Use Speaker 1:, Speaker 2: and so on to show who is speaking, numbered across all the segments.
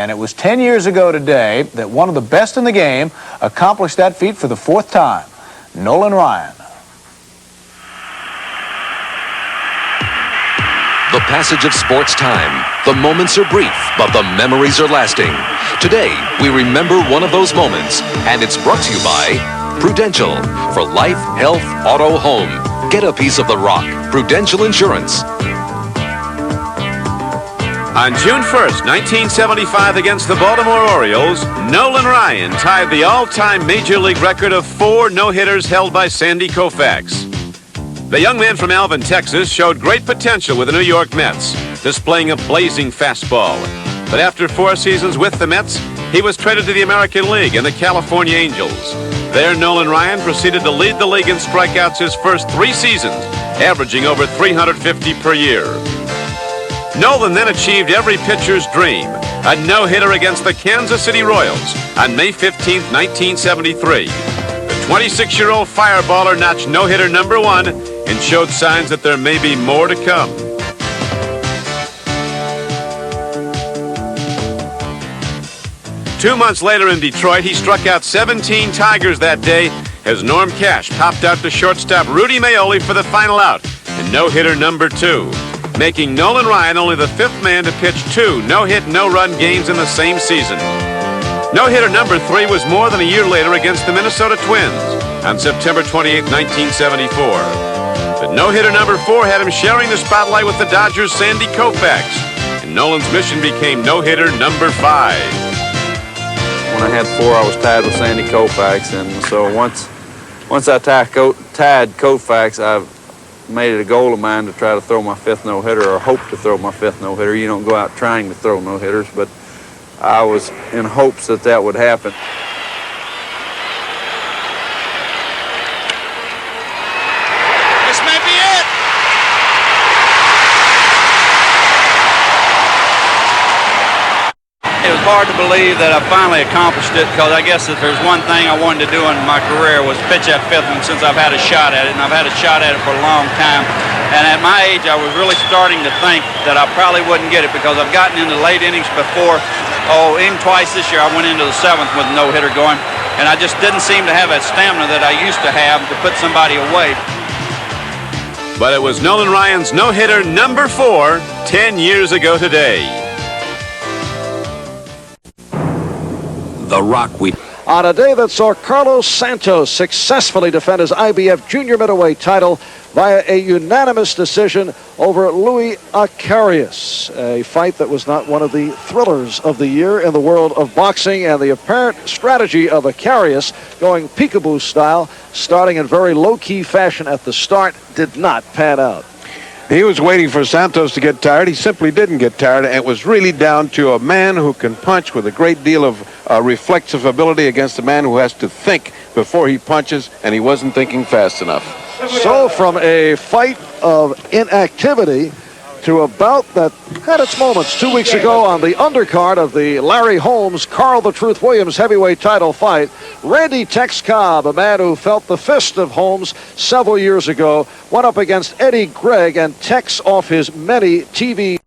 Speaker 1: And it was 10 years ago today that one of the best in the game accomplished that feat for the fourth time, Nolan Ryan.
Speaker 2: The passage of sports time. The moments are brief, but the memories are lasting. Today, we remember one of those moments, and it's brought to you by Prudential. For life, health, auto, home. Get a piece of the rock. Prudential Insurance.
Speaker 3: On June 1st, 1975, against the Baltimore Orioles, Nolan Ryan tied the all-time Major League record of 4 no-hitters held by Sandy Koufax. The young man from Alvin, Texas, showed great potential with the New York Mets, displaying a blazing fastball. But after 4 seasons with the Mets, he was traded to the American League and the California Angels. There, Nolan Ryan proceeded to lead the league in strikeouts his first 3 seasons, averaging over 350 per year. Nolan then achieved every pitcher's dream, a no-hitter against the Kansas City Royals on May 15, 1973. The 26-year-old fireballer notched no-hitter number 1 and showed signs that there may be more to come. Two months later in Detroit, he struck out 17 Tigers that day as Norm Cash popped out to shortstop Rudy Maioli for the final out and no-hitter number 2. Making Nolan Ryan only the 5th man to pitch 2 no-hit, no-run games in the same season. No-hitter number 3 was more than a year later against the Minnesota Twins on September 28, 1974. But no-hitter number 4 had him sharing the spotlight with the Dodgers' Sandy Koufax, and Nolan's mission became no-hitter number 5.
Speaker 4: When I had 4, I was tied with Sandy Koufax, and so once I tied Koufax, I made it a goal of mine to try to throw my 5th no-hitter, or hope to throw my 5th no-hitter. You don't go out trying to throw no-hitters, but I was in hopes that that would happen.
Speaker 5: This may be it.
Speaker 4: It was hard to believe that I finally accomplished it, because I guess if there's one thing I wanted to do in my career was pitch that 5th one since I've had a shot at it, and I've had a shot at it for a long time. And at my age, I was really starting to think that I probably wouldn't get it, because I've gotten into late innings before. Even twice this year I went into the 7th with no hitter going, and I just didn't seem to have that stamina that I used to have to put somebody away.
Speaker 3: But it was Nolan Ryan's no-hitter number 4 10 years ago today.
Speaker 2: The Rock we...
Speaker 6: On a day that saw Carlos Santos successfully defend his IBF junior middleweight title via a unanimous decision over Louis Acarius, a fight that was not one of the thrillers of the year in the world of boxing, and the apparent strategy of Acarius going peekaboo style, starting in very low-key fashion at the start, did not pan out.
Speaker 7: He was waiting for Santos to get tired. He simply didn't get tired. It was really down to a man who can punch with a great deal of reflexive ability against a man who has to think before he punches, and he wasn't thinking fast enough.
Speaker 6: So from a fight of inactivity to a bout that had its moments 2 weeks ago on the undercard of the Larry Holmes, Carl the Truth Williams heavyweight title fight, Randy Tex Cobb, a man who felt the fist of Holmes several years ago, went up against Eddie Gregg, and Tex, off his many TV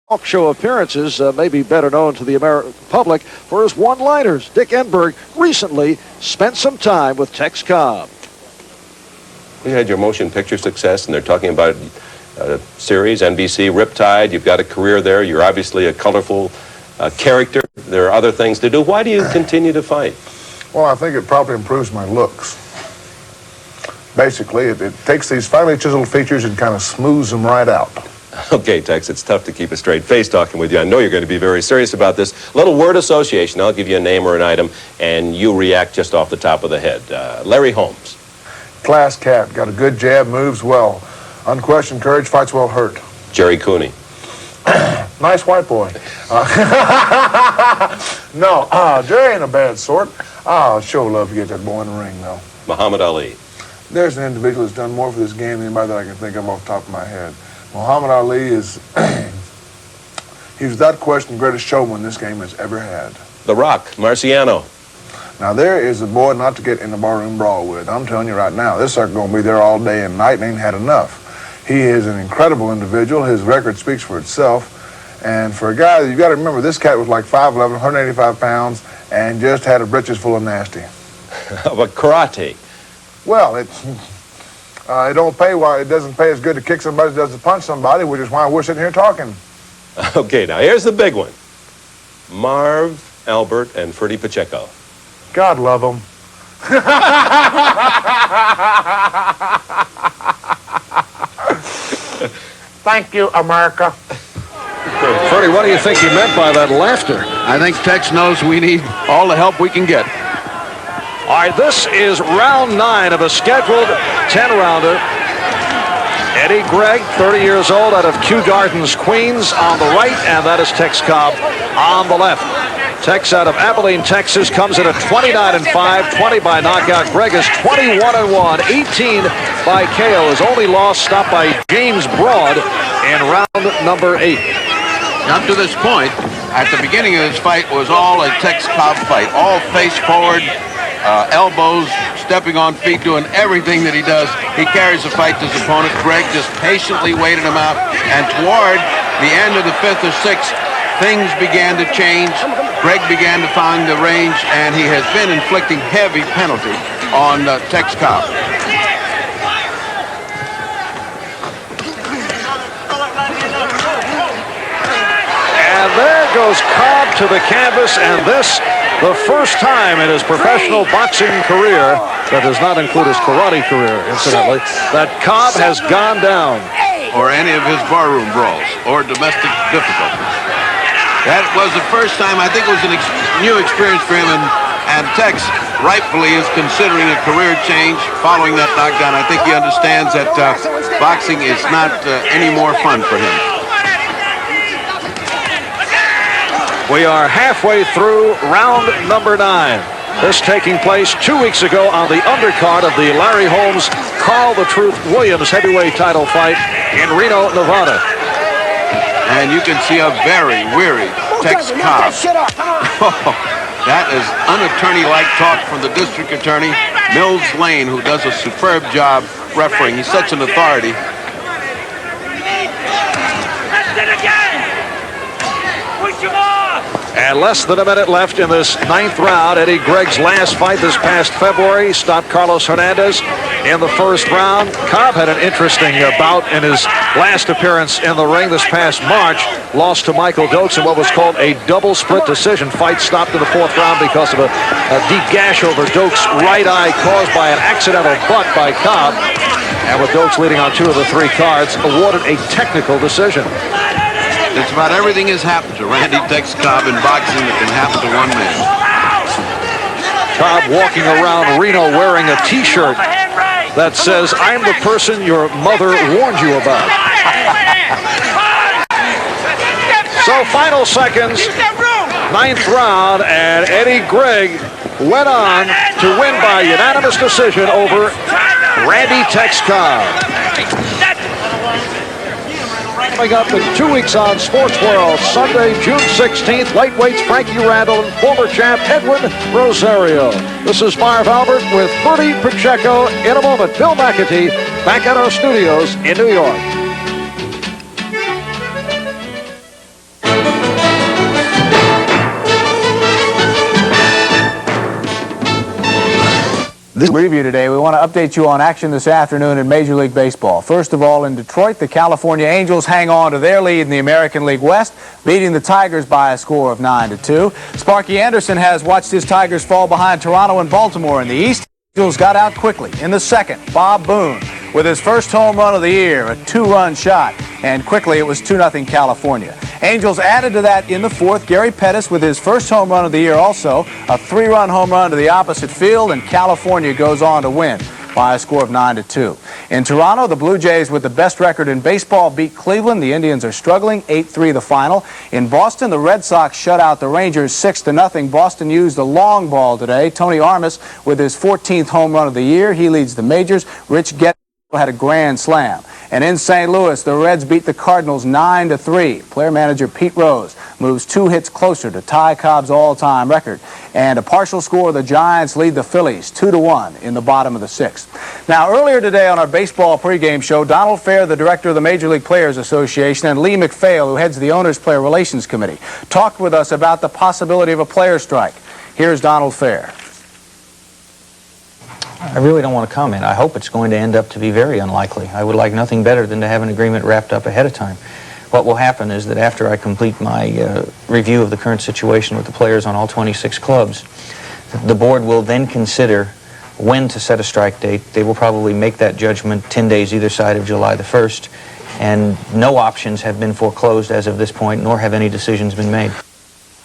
Speaker 6: talk show appearances, may be better known to the American public for his one-liners. Dick Enberg recently spent some time with Tex Cobb.
Speaker 8: You had your motion picture success, and they're talking about series, NBC, Riptide. You've got a career there. You're obviously a colorful character. There are other things to do. Why do you continue to fight?
Speaker 9: Well, I think it probably improves my looks. Basically, it takes these finely chiseled features and kind of smooths them right out.
Speaker 8: Okay, Tex, it's tough to keep a straight face talking with you. I know you're going to be very serious about this. A little word association. I'll give you a name or an item, and you react just off the top of the head. Larry Holmes.
Speaker 9: Class cat. Got a good jab, moves well. Unquestioned courage, fights well hurt.
Speaker 8: Jerry Cooney.
Speaker 9: Nice white boy. No, Jerry ain't a bad sort. I'll sure love to get that boy in the ring, though.
Speaker 8: Muhammad Ali.
Speaker 9: There's an individual that's done more for this game than anybody that I can think of off the top of my head. Muhammad Ali is, he's without question the greatest showman this game has ever had.
Speaker 8: The Rock, Marciano.
Speaker 9: Now, there is a boy not to get in the barroom brawl with. I'm telling you right now, this sucker going to be there all day and night and ain't had enough. He is an incredible individual. His record speaks for itself. And for a guy, you got to remember, this cat was like 5'11", 185 pounds, and just had a britches full of nasty.
Speaker 8: But karate.
Speaker 9: Well, it don't pay. It doesn't pay as good to kick somebody as it does to punch somebody, which is why we're sitting here talking.
Speaker 8: Okay, now here's the big one. Marv, Albert, and Freddie Pacheco.
Speaker 9: God love them. Thank you, America.
Speaker 6: Freddie, what do you think he meant by that laughter?
Speaker 7: I think Tex knows we need all the help we can get.
Speaker 6: All right, this is round 9 of a scheduled 10-rounder. Eddie Gregg, 30 years old, out of Kew Gardens, Queens, on the right, and that is Tex Cobb on the left. Tex out of Abilene, Texas, comes in at 29-5, 20 by knockout. Gregg is 21-1, 18 by KO. His only loss stopped by James Broad in round number 8.
Speaker 7: Up to this point, at the beginning of this fight, was all a Tex Cobb fight. All face forward, elbows, stepping on feet, doing everything that he does. He carries the fight to his opponent. Gregg just patiently waited him out. And toward the end of the 5th or 6th, things began to change. Gregg began to find the range, and he has been inflicting heavy penalty on Tex Cobb.
Speaker 6: And there goes Cobb to the canvas, and this, the first time in his professional boxing career, that does not include his karate career, incidentally, that Cobb has gone down.
Speaker 7: Or any of his barroom brawls, or domestic difficulties. That was the first time. I think it was a new experience for him, and Tex rightfully is considering a career change following that knockdown. I think he understands that boxing is not any more fun for him.
Speaker 6: We are halfway through round number 9. This taking place 2 weeks ago on the undercard of the Larry Holmes, Carl the Truth Williams heavyweight title fight in Reno, Nevada.
Speaker 7: And you can see a very weary Tex Cobb. That is unattorney-like talk from the district attorney, Mills Lane, who does a superb job refereeing. He's such an authority.
Speaker 6: And less than a minute left in this 9th round. Eddie Gregg's last fight this past February stopped Carlos Hernandez in the 1st round. Cobb had an interesting bout in his last appearance in the ring this past March. Lost to Michael Dokes in what was called a double split decision. Fight stopped in the 4th round because of a deep gash over Dokes' right eye caused by an accidental butt by Cobb. And with Dokes leading on 2 of the 3 cards, awarded a technical decision.
Speaker 7: It's about everything has happened to Randy Tex Cobb in boxing that can happen to one man.
Speaker 6: Cobb walking around Reno wearing a T-shirt that says, "I'm the person your mother warned you about." So final seconds, 9th round, and Eddie Gregg went on to win by unanimous decision over Randy Tex Cobb. Coming up in 2 weeks on Sports World, Sunday, June 16th, lightweights Frankie Randall and former champ Edwin Rosario. This is Marv Albert with Freddie Pacheco. In a moment, Bill McAtee back at our studios in New York.
Speaker 1: This review today, we want to update you on action this afternoon in Major League Baseball. First of all, in Detroit, the California Angels hang on to their lead in the American League West, beating the Tigers by a score of 9-2. Sparky Anderson has watched his Tigers fall behind Toronto and Baltimore in the East. Angels got out quickly. In the 2nd, Bob Boone with his first home run of the year, a 2-run shot, and quickly it was 2-0 California. Angels added to that in the 4th. Gary Pettis with his first home run of the year also, a 3-run home run to the opposite field, and California goes on to win by a score of 9-2. In Toronto, the Blue Jays with the best record in baseball beat Cleveland. The Indians are struggling, 8-3 the final. In Boston, the Red Sox shut out the Rangers 6-0. Boston used the long ball today. Tony Armas with his 14th home run of the year. He leads the majors. Rich Get had a grand slam. And in St. Louis, the Reds beat the Cardinals 9-3. Player manager Pete Rose moves 2 hits closer to Tex Cobb's all-time record. And a partial score, the Giants lead the Phillies 2-1 in the bottom of the 6th. Now, earlier today on our baseball pregame show, Donald Fair, the director of the Major League Players Association, and Lee McPhail, who heads the Owners Player Relations Committee, talked with us about the possibility of a player strike. Here's Donald Fair.
Speaker 10: I really don't want to comment. I hope it's going to end up to be very unlikely. I would like nothing better than to have an agreement wrapped up ahead of time. What will happen is that after I complete my review of the current situation with the players on all 26 clubs, the board will then consider when to set a strike date. They will probably make that judgment 10 days either side of July the 1st, and no options have been foreclosed as of this point, nor have any decisions been made.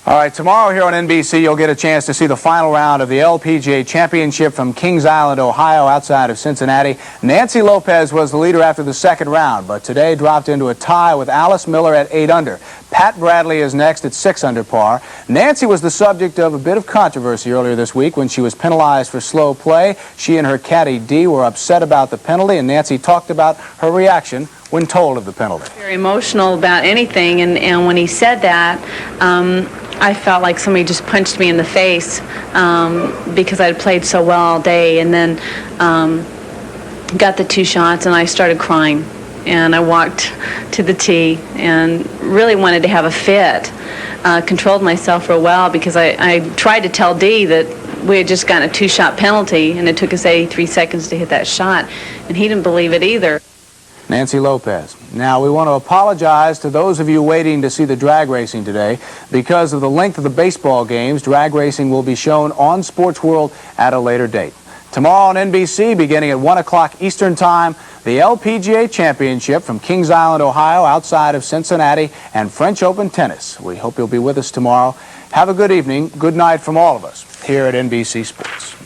Speaker 1: All right, tomorrow here on NBC, you'll get a chance to see the final round of the LPGA Championship from Kings Island, Ohio, outside of Cincinnati. Nancy Lopez was the leader after the second round, but today dropped into a tie with Alice Miller at 8 under. Pat Bradley is next at 6 under par. Nancy was the subject of a bit of controversy earlier this week when she was penalized for slow play. She and her caddy Dee were upset about the penalty, and Nancy talked about her reaction when told of the penalty.
Speaker 11: Very emotional about anything, and when he said that, I felt like somebody just punched me in the face because I'd played so well all day, and then got the 2 shots, and I started crying. And I walked to the tee and really wanted to have a fit. Controlled myself for a while because I tried to tell Dee that we had just gotten a 2-shot penalty, and it took us 83 seconds to hit that shot, and he didn't believe it either.
Speaker 1: Nancy Lopez. Now, we want to apologize to those of you waiting to see the drag racing today. Because of the length of the baseball games, drag racing will be shown on Sports World at a later date. Tomorrow on NBC, beginning at 1 o'clock Eastern Time, the LPGA Championship from Kings Island, Ohio, outside of Cincinnati, and French Open tennis. We hope you'll be with us tomorrow. Have a good evening. Good night from all of us here at NBC Sports.